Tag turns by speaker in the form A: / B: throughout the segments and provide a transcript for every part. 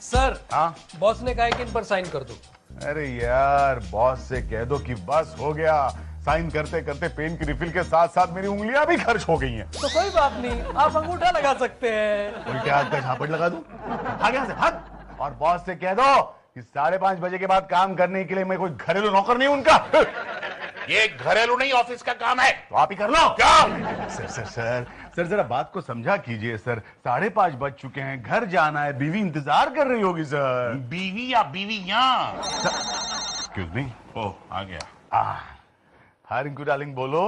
A: Sir
B: हाँ
A: boss ने कहा है कि इन पर साइन कर दो।
B: अरे यार बॉस से कह दो कि बस हो गया। साइन करते करते पेन की रिफिल के साथ साथ मेरी उंगलियां भी खर्च हो गई हैं।
A: तो कोई बात नहीं, आप अंगूठा लगा सकते हैं।
B: उल्टे हाथ का झापड़ लगा दूं? भाग यहाँ से भाग। और बॉस से कह दो कि 5:30 बजे के बाद काम करने के लिए मैं कोई घरेलू नौकर नहीं हूं उनका।
C: ये घरेलू नहीं ऑफिस का काम है।
B: तो आप ही कर लो।
C: क्या?
B: सर जरा बात को समझा कीजिए सर। 5:30 बज चुके हैं, घर जाना है, बीवी इंतजार कर रही होगी सर।
C: बीवी या बीवियां?
B: Excuse me.
C: ओह आ गया।
B: हाय रिंकू डार्लिंग बोलो।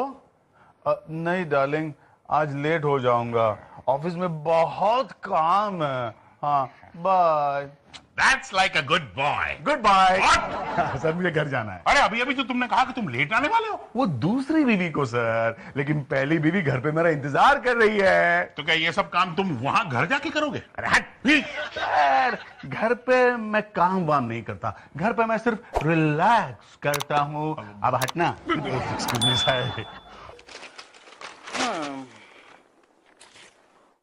B: नहीं डार्लिंग आज लेट हो जाऊंगा, ऑफिस में बहुत काम है। हाँ bye.
C: That's like a good boy.
B: Good bye.
C: What?
B: Sir मुझे घर जाना है।
C: अरे अभी अभी तो तुमने कहा कि तुम लेट आने वाले हो।
B: वो दूसरी बीवी को सर, लेकिन पहली बीवी घर पे मेरा इंतजार कर रही है।
C: तो क्या ये सब काम तुम वहां घर जाके करोगे?
B: अरे हट भी। सर घर पे मैं काम वाम नहीं करता, घर पे मैं सिर्फ रिलैक्स करता हूँ। अब हटना। Excuse me sir.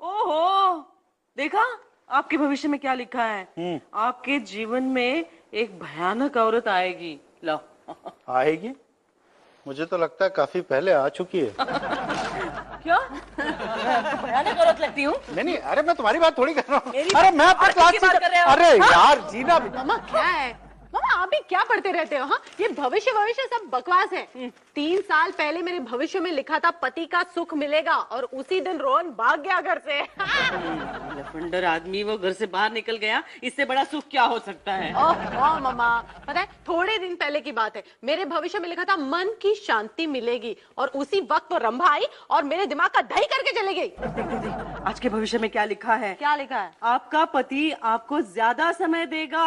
D: ओहो, देखा आपके भविष्य में क्या लिखा है? आपके जीवन में एक भयानक औरत आएगी। लो।
E: आएगी? मुझे तो लगता है काफी पहले आ चुकी है।
D: क्या? मैं आपको भयानक औरत लगती हूँ?
E: नहीं, अरे मैं तुम्हारी बात थोड़ी कर रहा हूँ।
D: मेरी
E: अरे मैं अपने
D: और
E: क्लास
D: किसकी बात कर रहे हो?
E: अरे यार जीना।
F: मामा क्या है? मामा आप भी क्या पढ़ते रहते हो? हाँ ये भविष्य सब बकवास है। 3 साल पहले मेरे भविष्य में लिखा था पति का सुख मिलेगा और उसी दिन रोहन भाग गया घर से।
D: लफंडर आदमी वो घर से बाहर निकल गया, इससे बड़ा सुख क्या हो सकता है?
F: ओह मामा पता है थोड़े दिन पहले की बात है, मेरे भविष्य में लिखा था मन की शांति मिलेगी और उसी वक्त वो रंभा आई और मेरे दिमाग का दही करके चली गई।
D: आज के भविष्य में क्या लिखा है?
F: क्या लिखा है?
D: आपका पति आपको ज्यादा समय देगा।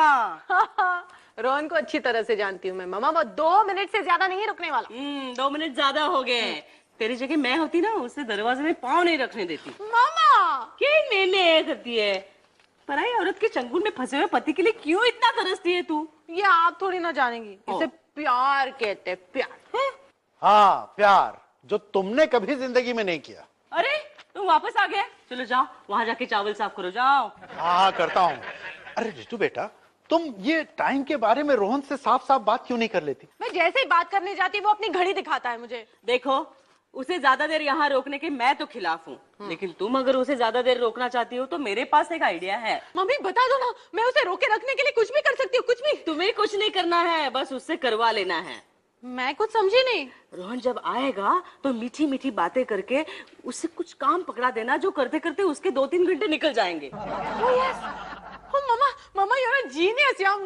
F: रोहन को अच्छी तरह से जानती हूँ मैं मामा, वो 2 मिनट से ज्यादा नहीं रुकने वाला।
D: 2 मिनट ज्यादा हो गए। तेरी जगह मैं होती ना, उससे दरवाजे में पाँव नहीं रखने देती।
F: मामा
D: क्या मैंने करती है? पराई औरत के चंगुल में फंसे हुए पति के लिए क्यों इतना तरसती है तू?
F: ये आप थोड़ी ना जानेंगी, इसे प्यार कहते हैं, प्यार।
E: हाँ प्यार, जो तुमने कभी जिंदगी में नहीं किया।
D: अरे तुम वापस आ गए, चलो जाओ वहां जाके चावल साफ करो, जाओ।
E: हाँ करता हूँ। अरे रितु बेटा, तुम ये टाइम के बारे में रोहन से साफ साफ बात क्यों नहीं कर लेती?
F: मैं जैसे ही बात करने जाती वो अपनी घड़ी दिखाता है मुझे।
D: देखो उसे ज्यादा देर यहाँ रोकने के मैं तो खिलाफ हूँ, लेकिन तुम अगर उसे ज्यादा देर रोकना चाहती हो तो मेरे पास एक आइडिया है।
F: मम्मी बता दो ना, मैं उसे रोके रखने के लिए कुछ भी कर सकती हूँ, कुछ भी।
D: तुम्हें कुछ नहीं करना है, बस उससे करवा लेना है।
F: मैं कुछ समझी नहीं।
D: रोहन जब आएगा तो मीठी मीठी बातें करके उससे कुछ काम पकड़ा देना, जो करते करते उसके 2-3 घंटे निकल जाएंगे।
F: मामा मामा यू आर अ जीनियस यार।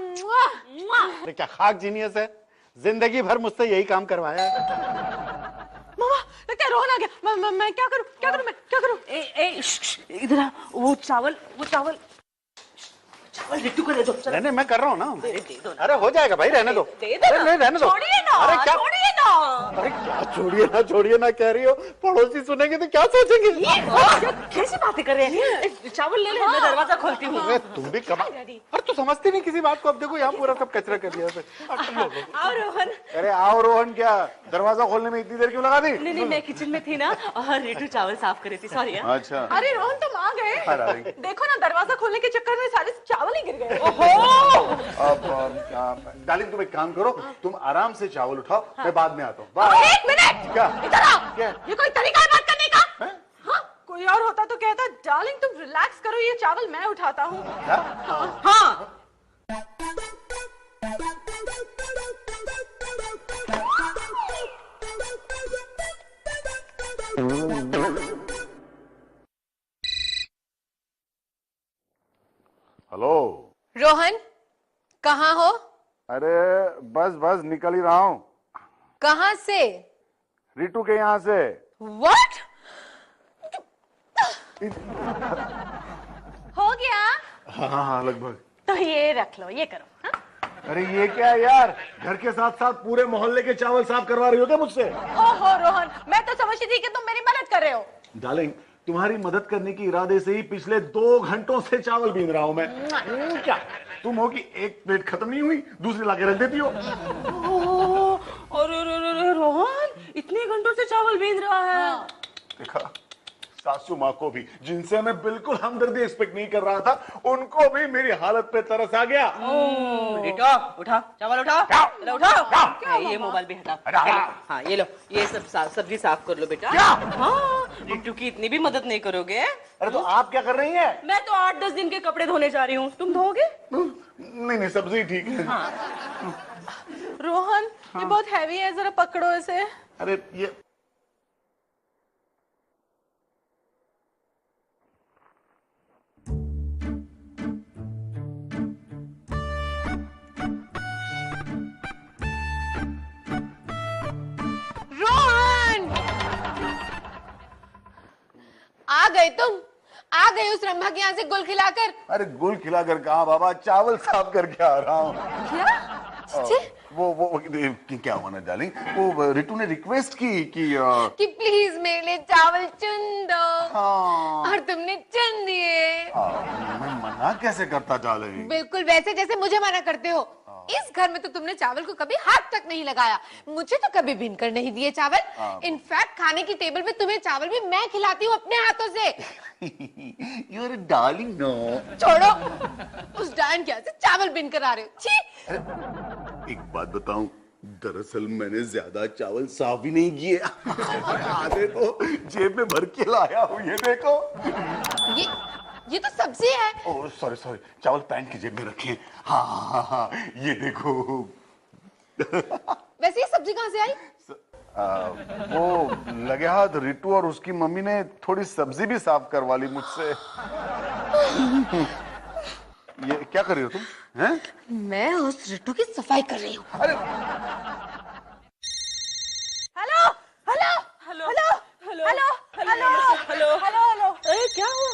E: अरे क्या खाक जीनियस है, जिंदगी भर मुझसे यही काम करवाया है।
F: मामा लगता है रोहन आ गया। मैं क्या करूं?
D: इधर आ, वो चावल रितु को दे दो।
E: नहीं मैं कर रहा हूँ ना।
D: दे दो ना।
E: अरे हो जाएगा भाई, रहने दो।
D: दे दो ना।
E: नहीं रहने दो।
D: छोड़िए ना,
E: अरे क्या?
D: छोड़िए ना।
E: अरे क्या छोड़िए ना कह रही हो? पड़ोसी सुनेंगे तो क्या सोचेंगे?
D: कैसी बातें कर रहे हैं? चावल ले ले, मैं दरवाजा खोलती हूँ।
E: अरे तुम भी कमा। अरे तू समझती नहीं किसी बात को। अब देखो यहाँ पूरा सब कचरा कर दिया।
D: आओ रोहन।
E: अरे आओ रोहन, क्या दरवाजा खोलने में इतनी देर क्यों लगा दी?
D: नहीं मैं किचन में थी ना और रितु चावल साफ कर रही थी, सॉरी।
B: अच्छा
F: अरे रोहन तुम आ गए। देखो ना दरवाजा खोलने के चक्कर में सारे चावल ही गिर गए।
B: अब डार्लिंग तुम एक काम करो, तुम आराम से चावल उठाओ, मैं बाद में आता हूँ।
F: 1 मिनट
B: क्या?
F: इधर आओ।
B: क्या?
F: ये कोई तरीका है बात करने का? हाँ कोई और होता तो कहता डार्लिंग तुम रिलैक्स करो, ये चावल मैं उठाता हूँ।
D: हाँ
B: हेलो
F: रोहन कहाँ हो?
B: अरे बस निकल ही रहा हूँ।
F: कहाँ से?
B: रितु के यहाँ से।
F: What? हो गया?
B: हाँ लगभग।
F: तो ये रख लो, ये करो। हाँ?
B: अरे ये क्या है यार, घर के साथ साथ पूरे मोहल्ले के चावल साफ करवा रही हो क्या मुझसे?
F: ओहो रोहन, मैं तो समझती थी कि तुम मेरी मदद कर रहे हो।
B: डार्लिंग तुम्हारी मदद करने की इरादे से ही पिछले 2 घंटों से चावल बीन रहा हूं मैं। क्या तुम हो कि एक प्लेट खत्म नहीं हुई दूसरी लाके रख देती हो?
D: अरे रोहन इतने घंटों से चावल बीन रहा है।
B: देखा सासू माँ को भी, जिनसे मैं बिल्कुल हमदर्दी एक्सपेक्ट नहीं कर रहा था, उनको भी मेरी हालत पे तरस आ गया।
D: बेटा उठा, चावल उठा, चलो उठा, ये मोबाइल भी हटा। हाँ ये लो, ये सब सब्जी साफ कर लो बेटा। हाँ, रिट्टू की इतनी भी मदद नहीं करोगे?
B: अरे तो आप क्या कर रही हैं?
D: मैं तो 8-10 दिन के कपड़े धोने जा रही हूँ, तुम धोगे?
B: नहीं सब्जी ठीक है।
F: रोहन, ये बहुत हैवी है, जरा पकड़ो इसे।
B: अरे ये
F: रोहन, आ गए तुम? आ गए उस रंभा के यहाँ से गुल खिलाकर?
B: अरे गुल खिलाकर कहाँ बाबा, चावल साफ करके आ रहा हूँ।
F: क्या?
B: वो क्या हुआ ना डार्लिंग, वो रितु ने रिक्वेस्ट की
F: कि प्लीज मेरे लिए चावल चुन दो।
B: हाँ।
F: और तुमने चुन दिए।
B: मैं मना कैसे करता डार्लिंग?
F: बिल्कुल वैसे जैसे मुझे मना करते हो। इस घर में तो तुमने चावल को कभी हाथ तक नहीं लगाया, मुझे तो कभी बीनकर नहीं दिए चावल। इनफैक्ट खाने की टेबल पे तुम्हें चावल भी मैं खिलाती हूँ अपने हाथों से।
B: You are darling no.
F: छोड़ो, उस डायन के यहाँ से चावल बीनकर आ रहे हो। छी।
B: एक बात बताऊं, दरअसल मैंने ज्यादा चावल साफ भी नहीं किए। आधे तो जेब में भर के लाया हूँ, ये देखो।
F: ये तो सब्जी है।
B: ओह सॉरी सॉरी, चावल पैंट की जेब में रखे हैं। हाँ, ये देखो।
F: वैसे ये सब्जी कहाँ से आई?
B: वो लगे हाथ रितु और उसकी मम्मी ने थोड़ी सब्जी भी साफ करवा ली मुझसे। ये क्या कर रही हो तुम? हैं?
F: मैं उस रितु की सफाई कर रही हूँ।
B: अरे
F: hello hello hello hello hello hello hello hello hello,
D: क्या हुआ?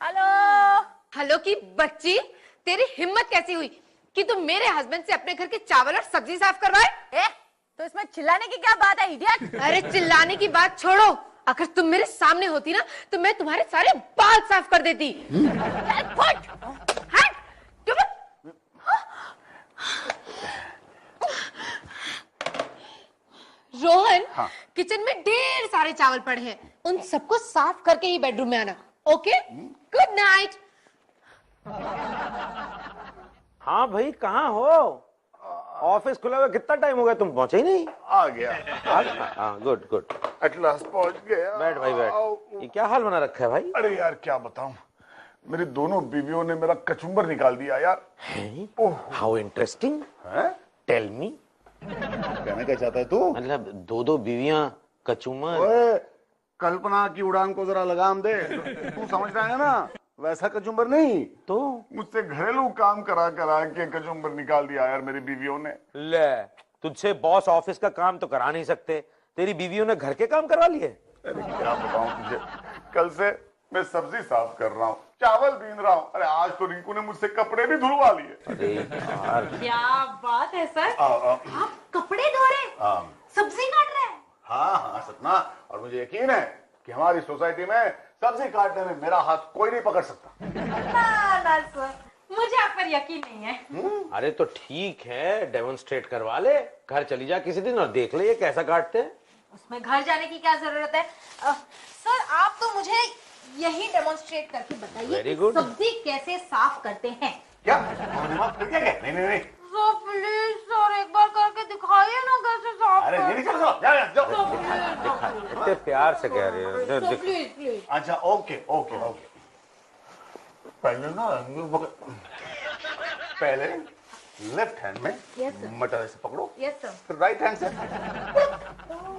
F: हेलो हेलो की बच्ची, तेरी हिम्मत कैसी हुई कि तुम मेरे हस्बैंड से अपने घर के चावल और सब्जी साफ करवाए? तो इसमें चिल्लाने की क्या बात है इडियट? अरे चिल्लाने की बात छोड़ो, अगर तुम मेरे सामने होती ना तो मैं तुम्हारे सारे बाल साफ कर देती। रोहन, हाँ। किचन में ढेर सारे चावल पड़े हैं, उन सबको साफ करके ही बेडरूम में आना। Okay, good night.
G: हाँ भाई, कहाँ हो? ऑफिस खुला हुआ कितना टाइम हो गया, तुम पहुंचे ही नहीं।
B: आ गया।
G: हाँ गुड गुड,
B: एट लास्ट पहुंच गया।
G: बैठ भाई बैठ। ये क्या हाल बना रखा है भाई?
B: अरे यार क्या बताऊं, मेरी दोनों बीवियों ने मेरा कचुम्बर निकाल दिया यार।
G: How interesting, tell me.
B: कहना क्या चाहता है तू?
G: मतलब दो बीवियां, कचूमर।
B: कल्पना की उड़ान को जरा लगाम दे। तू समझ रहा है ना, वैसा कचुम्बर नहीं।
G: तो
B: मुझसे घरेलू काम करा करा के कचुम्बर निकाल दिया यार मेरी बीवियों ने।
G: ले, तुझसे बॉस ऑफिस का काम तो करा नहीं सकते, तेरी बीवियों ने घर के काम करवा लिए।
B: अरे क्या बताऊं तुझे, कल से मैं सब्जी साफ कर रहा हूँ, चावल बीन रहा हूँ। अरे आज तो रिंकू ने मुझसे कपड़े भी धुलवा लिए।
G: अरे यार,
F: क्या बात है सर, आप कपड़े धो रहे, सब्जी काट रहे हैं?
B: हाँ सपना, और मुझे यकीन है कि हमारी सोसाइटी में सब्जी काटने में मेरा हाथ कोई नहीं पकड़ सकता।
F: ना सर, मुझे आप पर यकीन नहीं है।
G: अरे तो ठीक है, डेमोन्स्ट्रेट करवा ले, घर चली जा किसी दिन और देख ले ये कैसा काटते हैं।
F: उसमें घर जाने की क्या जरूरत है? सर आप तो मुझे यही डेमोन्स्ट्रेट करके बताइए कि सब्जी कैसे साफ करते हैं।
B: क्या नहीं नहीं नहीं,
F: सर प्लीज सर, एक बार करके दिखाइए ना कैसे साफ।
B: अरे नहीं चलो,
G: इतने प्यार से कह रहे हो।
F: Please please.
B: अच्छा ओके ओके ओके, पहले ना पहले लेफ्ट हैंड में मटर ऐसे पकड़ो।
F: Yes sir.
B: फिर राइट हैंड से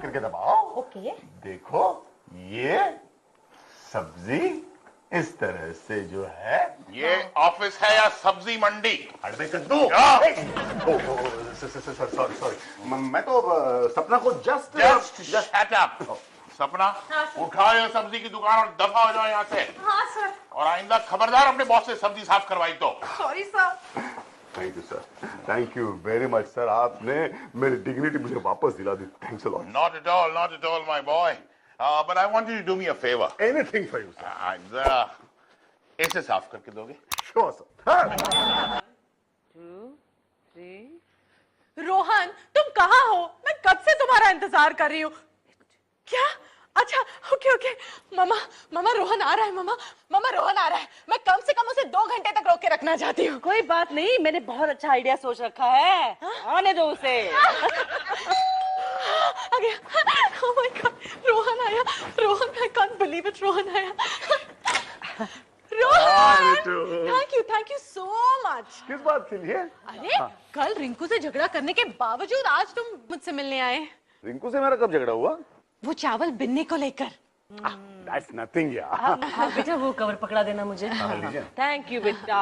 B: करके दबाओ।
F: ओके।
B: देखो ये सब्जी इस तरह से जो है।
C: ये ऑफिस है या सब्जी मंडी?
B: अरे कद्दू। सॉरी, मैं तो सपना को
C: जस्ट शट अप। सपना, उठाओ ये सब्जी की दुकान और दफा हो जाओ यहाँ से।
F: हाँ सर।
C: और आइंदा खबरदार अपने बॉस से सब्जी साफ करवाई तो।
F: Sorry sir.
B: Thank you sir, thank you very much sir, आपने मेरी डिग्निटी मुझे वापस दिला दी। Thanks a lot.
C: Not at all, my boy. But I want you to do me a favor.
B: Anything for you sir.
C: जरा ऐसे साफ करके दोगे?
B: Sure sir.
F: रोहन तुम कहाँ हो? मैं कब से तुम्हारा इंतजार कर रही हूँ। क्या? अच्छा ओके ओके। मामा मामा रोहन आ रहा है। मामा मामा रोहन आ रहा है। मैं कम से कम उसे 2 घंटे तक रोक के रखना चाहती हूँ।
D: कोई बात नहीं, मैंने बहुत अच्छा आइडिया सोच रखा है। आने दो उसे।
F: आ गया। Oh my God, रोहन आया। Rohan, I can't believe it, Rohan आया। Rohan, thank you so much.
B: किस बात के लिए?
F: अरे कल रिंकू से झगड़ा करने के बावजूद आज तुम मुझसे मिलने आए।
B: रिंकू से मेरा कब झगड़ा हुआ?
F: वो चावल बिनने को लेकर।
B: That's nothing यार।
D: हाँ बेटा, वो कवर पकड़ा देना मुझे। थैंक यू बेटा।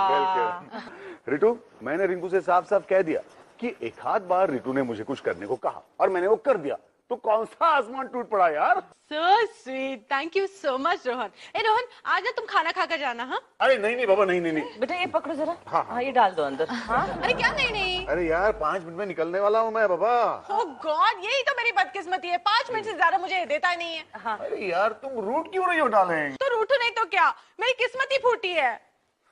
B: रितु, मैंने रिंकू से साफ साफ कह दिया कि एक आध बार रितु ने मुझे कुछ करने को कहा और मैंने वो कर दिया, तो कौन सा आसमान टूट पड़ा यार।
F: So sweet, thank you so much Rohan. ए रोहन, आज ना तुम खाना खाकर जाना। हाँ
B: अरे नहीं बाबा, नहीं।
D: बेटा ये पकड़ो जरा। हाँ ये डाल दो अंदर। हाँ
F: अरे क्या नहीं?
B: अरे यार 5 मिनट में निकलने वाला हूँ मैं बाबा।
F: Oh God, यही तो मेरी बदकिस्मती है। 5 मिनट से ज्यादा मुझे देता ही नहीं है।
B: अरे यार तुम रूट क्यों रही हो डालें?
F: तो रूठो नहीं तो क्या, मेरी किस्मत ही फूटी है।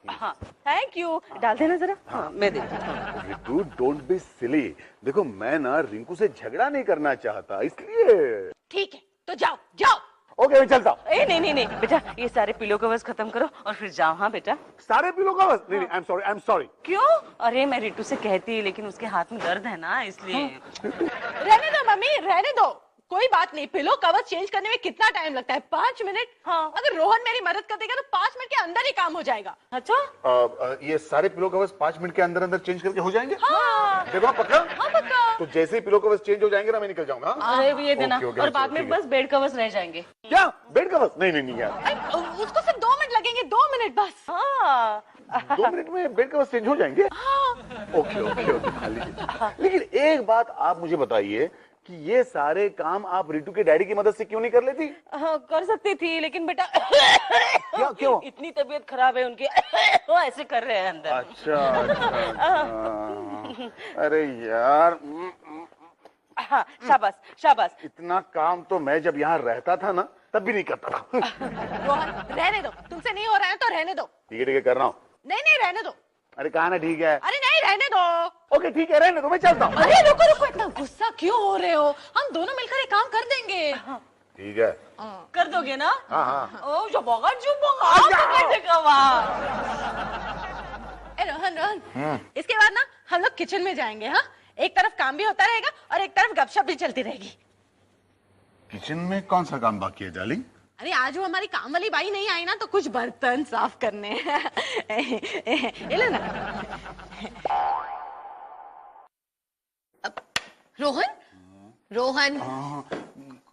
D: हाँ थैंक यू, डाल देना जरा। हाँ मैं देती हूँ।
B: Ritu don't be silly. देखो मैं ना रिंकू से झगड़ा नहीं करना चाहता, इसलिए।
F: ठीक है तो जाओ जाओ।
B: ओके मैं चलता हूँ।
D: नहीं बेटा, ये सारे पिलो कवर्स खत्म करो और फिर जाओ। हाँ बेटा।
B: सारे पिलो का बस? नहीं, आई एम सॉरी।
D: क्यों? अरे मैं रितु से कहती, लेकिन उसके हाथ में दर्द है ना, इसलिए।
F: रहने दो मम्मी, रहने दो, कोई बात नहीं। पिलो कवर चेंज करने में कितना टाइम लगता है? 5 मिनट।
D: हाँ।
F: अगर रोहन मेरी मदद कर देगा तो 5 मिनट के अंदर ही काम हो जाएगा।
D: अच्छा
B: ये सारे पिलो कवर्स 5 मिनट के अंदर अंदर चेंज करके हो जाएंगे?
F: हाँ।
B: देखो पक्का?
F: हाँ पक्का।
B: तो जैसे ही पिलो कवर्स चेंज हो जाएंगे ना, मैं निकल जाऊंगा।
D: अरे भी ये देना।
B: ओके,
D: और बाद में
B: ठीक है।
D: बस बेड कवर्स रह जाएंगे।
B: क्या बेड कवर्स? नहीं यार।
F: उसको सिर्फ 2 मिनट लगेंगे, 2 मिनट बस।
D: हाँ
B: 2 मिनट में बेड कवर्स चेंज हो जाएंगे? ओके खा लीजिए। लेकिन एक बात आप मुझे बताइए कि ये सारे काम आप रितु के डैडी की मदद से क्यों नहीं कर लेती?
D: हाँ कर सकती थी, लेकिन बेटा
B: क्यों?
D: इतनी तबीयत खराब है उनकी। वो ऐसे कर रहे हैं अंदर।
B: अच्छा। अरे यार।
D: हाँ शाबाश।
B: इतना काम तो मैं जब यहाँ रहता था ना, तब भी नहीं करता था।
F: रोहन रहने दो, तुमसे नहीं हो रहा है तो रहने दो।
B: ठीक है कर रहा हूँ।
F: नहीं रहने दो।
B: अरे कहा ना ठीक है।
F: अरे नहीं रहने दो।
B: ओके ठीक है रहने दो, मैं चलता हूँ।
F: अरे रुको, इतना गुस्सा क्यों हो रहे हो? हम दोनों मिलकर एक काम कर देंगे।
B: ठीक है।
D: कर दोगे ना?
B: हाँ।
D: ओ जो
F: रोहन, इसके बाद ना हम लोग किचन में जाएंगे। हाँ, एक तरफ काम भी होता रहेगा और एक तरफ गपशप भी चलती रहेगी।
B: किचन में कौन सा काम बाकी है डार्लिंग?
F: अरे आज वो हमारी काम वाली बाई नहीं आई ना, तो कुछ बर्तन साफ करने ये लो ना। रोहन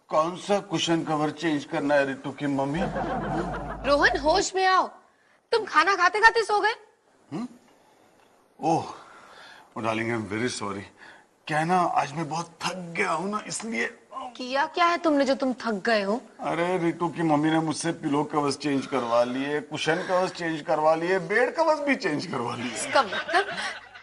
B: कौन सा कुशन कवर चेंज करना है रितु की मम्मी?
F: रोहन होश में आओ। तुम खाना खाते खाते सो गए।
B: Oh darling I am very sorry. क्या है ना, आज मैं बहुत थक गया हूँ ना, इसलिए।
F: किया क्या है तुमने जो तुम थक गए हो?
B: अरे रितु की मम्मी ने मुझसे पिलो कवर्स चेंज करवा लिए, कुशन कवर्स चेंज करवा लिए, बेड कवर्स भी चेंज करवा लिए।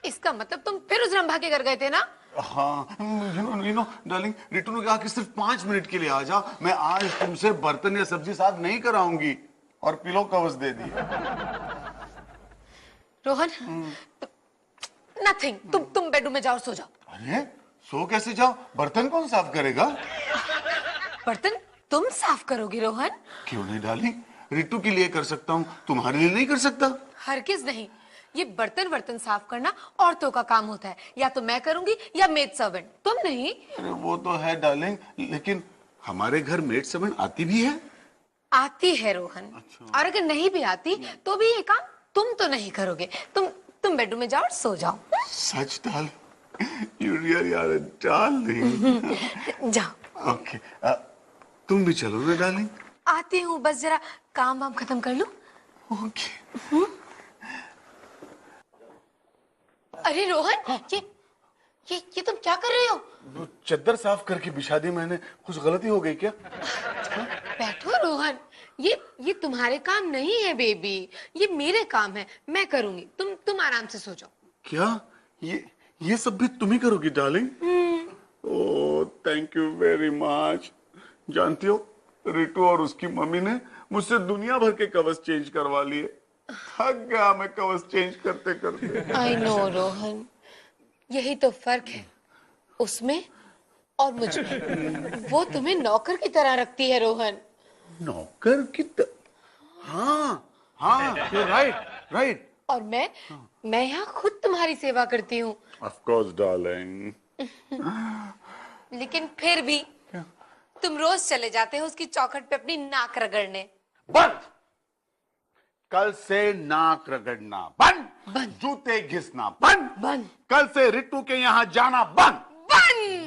F: इसका मतलब तुम फिर उस रंभा के घर गए थे ना?
B: हाँ यू नो डार्लिंग, रितु ने कहा कि सिर्फ 5 मिनट के लिए आ जाओ, मैं आज तुमसे बर्तन या सब्जी साफ नहीं कराऊंगी, और पिलो कवर्स दे दिए।
F: रोहन नथिंग, तुम बेडरूम में जाओ, सो जाओ।
B: अरे सो कैसे जाओ? बर्तन कौन साफ करेगा?
F: बर्तन तुम साफ करोगे रोहन?
B: क्यों नहीं डार्लिंग, रितु के लिए कर सकता हूँ, तुम्हारे लिए नहीं कर सकता?
F: हरगिज नहीं, ये बर्तन साफ करना औरतों का काम होता है। या तो मैं करूंगी या मेड सर्वेंट, तुम नहीं।
B: अरे वो तो है डार्लिंग, लेकिन हमारे घर मेड सर्वेंट आती भी है।
F: आती है रोहन। अच्छा। और अगर नहीं भी आती तो भी ये काम तुम तो नहीं करोगे। तुम बेडरूम में जाओ और सो जाओ।
B: सच डाल, you really are a darling.
F: जाओ।
B: ओके तुम भी चलो ना डार्लिंग।
F: आती हूँ, बस जरा काम वाम खत्म कर लूं।
B: ओके।
F: अरे रोहन, ये तुम क्या कर रहे हो?
B: चद्दर साफ करके बिछा दी मैंने, कुछ गलती हो गई क्या?
F: बैठो रोहन, ये तुम्हारे काम नहीं है बेबी, ये मेरे काम है, मैं करूंगी। तुम आराम से सो जाओ।
B: क्या ये सब भी तुम ही करोगी darling? Oh thank you very much. जानती हो, रितु और उसकी मम्मी ने मुझसे दुनिया भर के कवर्स चेंज करवा लिए। थक गया मैं कवर्स चेंज करते करते।
F: आई नो रोहन, यही तो फर्क है उसमें और मुझ में। वो तुम्हें नौकर की तरह रखती है रोहन।
B: नौकर की हाँ हाँ, राइट राइट।
F: और मैं यहाँ खुद तुम्हारी सेवा करती हूँ।
B: Of course darling.
F: लेकिन फिर भी तुम रोज चले जाते हो उसकी चौखट पे अपनी नाक रगड़ने।
B: बंद। कल से नाक रगड़ना बंद, जूते घिसना बंद, कल से रिट्टू के यहाँ जाना बंद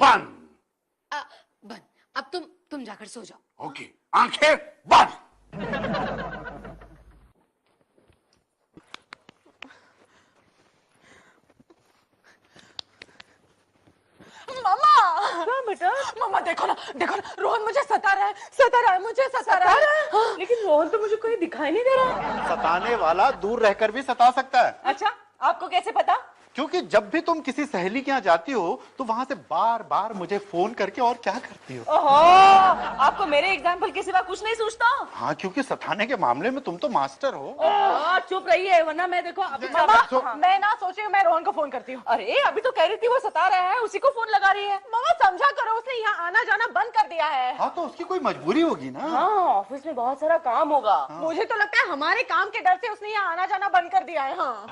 B: बंद।
F: बंद। अब तुम जाकर सो जाओ।
B: ओके, आंखें बंद।
D: क्या बेटा?
F: मम्मा देखो ना रोहन मुझे सता रहा है मुझे सता रहा है।
D: हाँ। लेकिन रोहन तो मुझे कोई दिखाई नहीं दे रहा।
E: सताने वाला दूर रहकर भी सता सकता है।
D: अच्छा, आपको कैसे पता?
E: क्योंकि जब भी तुम किसी सहेली के यहाँ जाती हो तो वहां से बार बार मुझे फोन करके और क्या करती हो।
D: ओहो, आपको मेरे एग्जाम्पल के सिवा कुछ नहीं सूझता?
E: हाँ, क्योंकि सताने के मामले में तुम तो मास्टर हो।
D: चुप रहिए, वरना मैं देखो
F: मामा, मैं ना सोचे मैं रोहन को फोन करती हूँ।
D: अरे अभी तो कह रही थी वो सता रहा है, उसी को फोन लगा रही है।
F: मामा समझा करो, उसने यहाँ आना जाना बंद कर दिया है।
E: हाँ, तो उसकी कोई मजबूरी होगी ना।
D: हाँ, ऑफिस में बहुत सारा काम होगा।
F: मुझे तो लगता है हमारे काम के डर से उसने यहाँ आना जाना बंद कर दिया है। हाँ।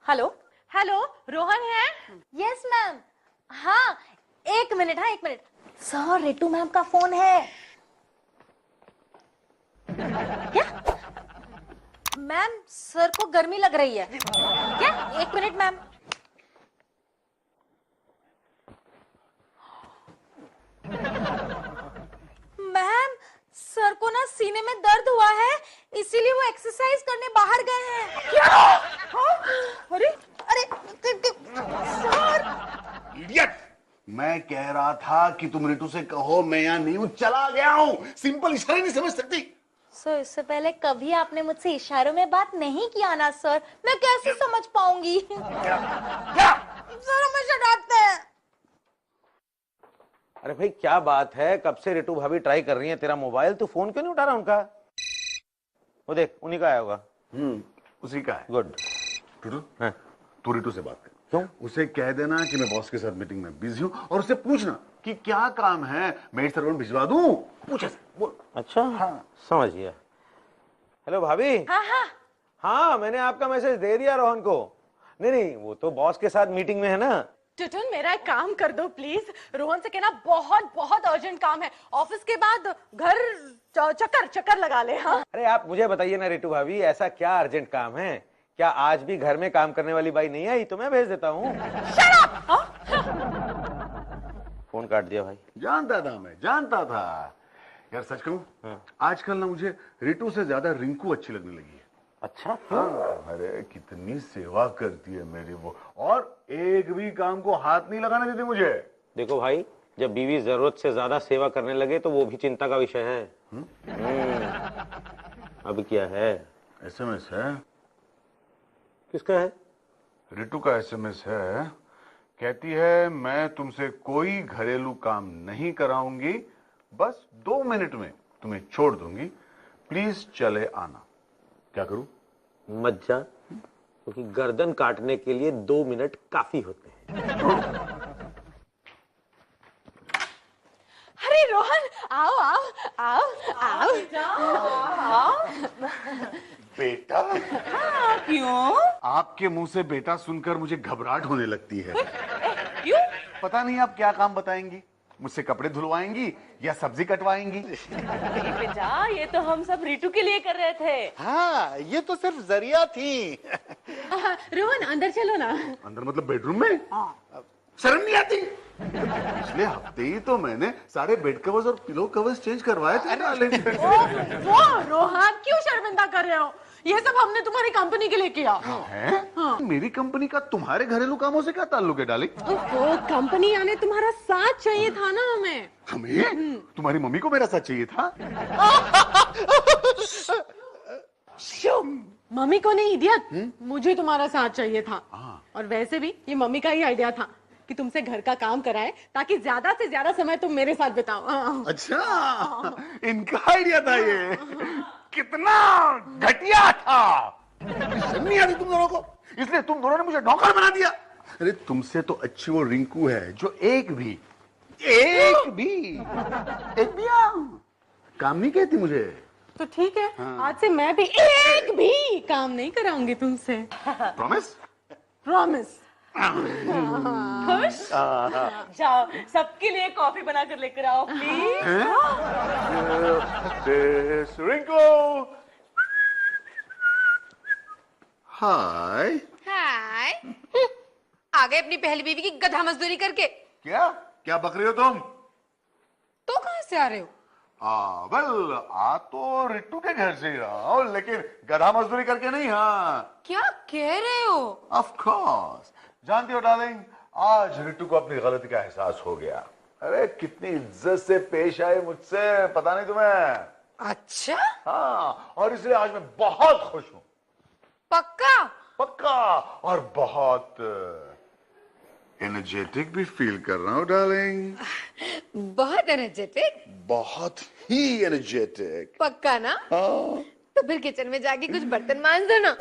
D: हेलो
F: हेलो, रोहन है?
H: Yes ma'am. हाँ, एक मिनट सर, रितु मैम का फोन है। क्या मैम, सर को गर्मी लग रही है क्या? एक मिनट मैम। मैम, सर को ना सीने में दर्द हुआ है, इसीलिए वो एक्सरसाइज करने बाहर गए हैं।
F: क्या? अरे
H: अरे सर,
B: इडियट! मैं कह रहा था कि तुम रितु से कहो मैं यहाँ नहीं हूँ, चला गया हूँ। सिंपल इशारे नहीं समझ सकती?
H: सर, इससे पहले कभी आपने मुझसे इशारों में बात नहीं किया ना सर, मैं कैसे समझ पाऊंगी?
B: क्या?
H: सर हमेशा डांटते हैं।
G: अरे भाई क्या बात है, कब से रितु भाभी ट्राई कर रही है तेरा मोबाइल, तू फोन क्यों नहीं उठा रहा उनका? वो देख, उन्हीं का आया होगा।
B: उसी का है।
G: गुड।
B: हाँ। तू रितु से बात कर।
G: क्यों?
B: उसे कह देना कि मैं बॉस के साथ मीटिंग में बिजी हूँ, और उसे पूछना कि क्या काम है, मैं सर्वेंट भिजवा दूं। पूछ ऐसे, बोल।
G: अच्छा, हाँ समझ गया। हेलो भाभी। हाँ, मैंने आपका मैसेज दे दिया रोहन को। नहीं, वो तो बॉस के साथ मीटिंग में है ना।
F: टुटुन, मेरा एक काम कर दो प्लीज। रोहन से कहना बहुत अर्जेंट काम है, ऑफिस के बाद घर चक्कर लगा ले। हाँ। अरे
G: आप मुझे बताइए ना रितु भाभी, ऐसा क्या अर्जेंट काम है? क्या आज भी घर में काम करने वाली बाई नहीं आई? तो मैं भेज देता हूँ। फोन काट दिया भाई।
B: जानता था यार, सच कहूं, आजकल ना मुझे रितु से ज्यादा रिंकू अच्छी लगने लगी है।
G: अच्छा?
B: अरे कितनी सेवा करती है मेरी वो, और एक भी काम को हाथ नहीं लगाने देती मुझे।
G: देखो भाई, जब बीवी जरूरत से ज्यादा सेवा करने लगे तो वो भी चिंता का विषय है। अब क्या है?
B: एसएमएस है।
G: किसका है?
B: रितु का एसएमएस है। कहती है मैं तुमसे कोई घरेलू काम नहीं कराऊंगी, बस 2 मिनट में तुम्हें छोड़ दूंगी, प्लीज चले आना। क्या करूं?
G: मत जा, क्योंकि गर्दन काटने के लिए 2 मिनट काफी होते हैं।
F: अरे रोहन, आओ।
B: बेटा?
D: क्यों?
B: आपके मुंह से बेटा सुनकर मुझे घबराहट होने लगती है।
D: क्यों?
B: पता नहीं आप क्या काम बताएंगी, मुझसे कपड़े धुलवाएंगी या सब्जी कटवाएंगी?
D: बेटा, ये तो हम सब रितु के लिए कर रहे थे।
E: हाँ, ये तो सिर्फ जरिया थी।
F: रोहन, अंदर चलो ना।
B: अंदर मतलब बेडरूम में? शर्म नहीं आती? पिछले हफ्ते ही तो मैंने सारे बेड कवर्स और पिलो कवर्स चेंज करवाए थे।
F: वो रोहन, क्यों शर्मिंदा कर रहे हो? ये सब हमने तुम्हारी कंपनी के लिए किया
B: है। हाँ। मेरी कंपनी का तुम्हारे घरेलू कामों से क्या ताल्लुक है डार्लिंग?
F: वो कंपनी आने तुम्हारा साथ चाहिए था ना हमें।
B: हमें? तुम्हारी मम्मी को मेरा साथ चाहिए था?
F: मम्मी को नहीं, इडियट, मुझे तुम्हारा साथ चाहिए था। और वैसे भी ये मम्मी का ही आइडिया था।
D: कि तुमसे घर का काम कराएं ताकि ज्यादा से ज्यादा समय तुम मेरे साथ बिताओ।
B: अच्छा, इनका आइडिया था ये। कितना घटिया था। शर्म नहीं आती तुम दोनों को, इसलिए तुम दोनों ने मुझे नौकर बना दिया। अरे तुमसे तो अच्छी वो रिंकू है जो एक भी काम नहीं कहती मुझे।
D: तो ठीक है, आज से मैं भी एक भी काम नहीं कराऊंगी तुमसे।
B: प्रॉमिस?
D: प्रॉमिस। खुश? जाओ, सबके लिए कॉफी बना कर लेकर आओ प्लीज।
B: रिंकू, हाय।
F: हाय। आ गए अपनी पहली बीवी की गधा मजदूरी करके।
B: क्या क्या बक रही हो तुम?
F: तो कहां से आ रहे हो?
B: वेल, आ तो रिट्टू के घर से ही रहा हूं, लेकिन गधा मजदूरी करके नहीं। हाँ,
F: क्या कह रहे हो?
B: Of course. जानती हो डार्लिंग, आज रिट्टू को अपनी गलती का एहसास हो गया। अरे कितनी इज्जत से पेश आए मुझसे, पता नहीं तुम्हें?
F: अच्छा,
B: हाँ, और इसलिए आज मैं बहुत खुश हूं।
F: पक्का?
B: पक्का, और बहुत एनर्जेटिक भी फील कर रहा हूं डार्लिंग।
F: बहुत एनर्जेटिक?
B: बहुत ही एनर्जेटिक।
F: पक्का ना?
B: हाँ।
F: तो फिर किचन में जाके कुछ बर्तन मांज दो ना।